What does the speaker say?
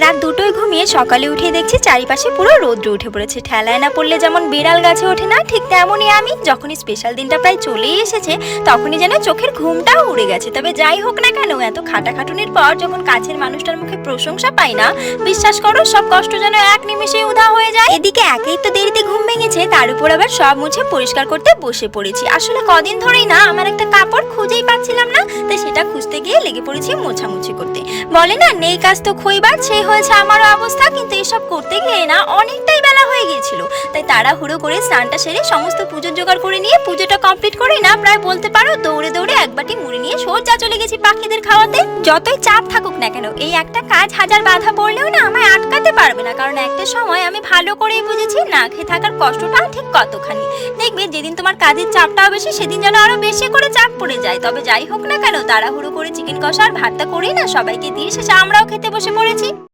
রাত দুটোয় ঘুমিয়ে সকালে উঠে দেখছি চারিপাশে পুরো রৌদ্র উঠে পড়েছে। ঠেলায় না পড়লে যেমন বিড়াল গাছে ওঠে না, ঠিক তেমনই আমি যখনই স্পেশাল দিনটা প্রায় চলেই এসেছে তখনই যেন চোখের ঘুমটাও উড়ে গেছে। তবে যাই হোক না কেন, এত খাটাখাটুনির পর যখন কাছের মানুষটার মুখে প্রশংসা পাই না, বিশ্বাস করো সব কষ্ট যেন এক নিমেষেই উধাও হয়ে যায়। এদিকে একেই তো দেরিতে ঘুম ভেঙেছে, তার উপর আবার সব মুছে পরিষ্কার করতে বসে পড়েছি। আসলে কদিন ধরেই না আমার একটা কাপড় খুঁজেই পাচ্ছিলাম না, তাই সেটা খুঁজতে গিয়ে লেগে পড়েছি মোছামুছি করতে। বলে না, নেই কাজ তো খইবার, সেই হয়েছে আমারও অবস্থা। কিন্তু এসব করতে গিয়ে না অনেকটাই বেলা হয়ে গিয়েছিল, তাই তাড়াহুড়ো করে স্নানটা সেরে সমস্ত পুজোর জোগাড় করে নিয়ে পুজোটা কমপ্লিট করে না প্রায় বলতে পারো দৌড়ে দৌড়ে এক বাটি মুড়ি নিয়ে সোজা চলে গেছি পাখিদের খাওয়াতে। যতই চাপ থাকুক না কেন, এই একটা কাজ হাজার বাধা পড়লেও না আমায় আটকাতে পারবে না, কারণ একটা সময় আমি ভালো করেই বুঝেছি না খেয়ে থাকার কষ্টটা ঠিক কতখানি। দেখবে যেদিন তোমার কাজের চাপটাও বেশি, সেদিন যেন আরো বেশি করে চাপ পড়ে যায়। তবে যাই হোক না কেন, তাড়াহুড়ো করে চিকেন কষা আর ভাতটা করেই না সবাইকে দিয়ে শেষে আমরাও খেতে বসে পড়েছি।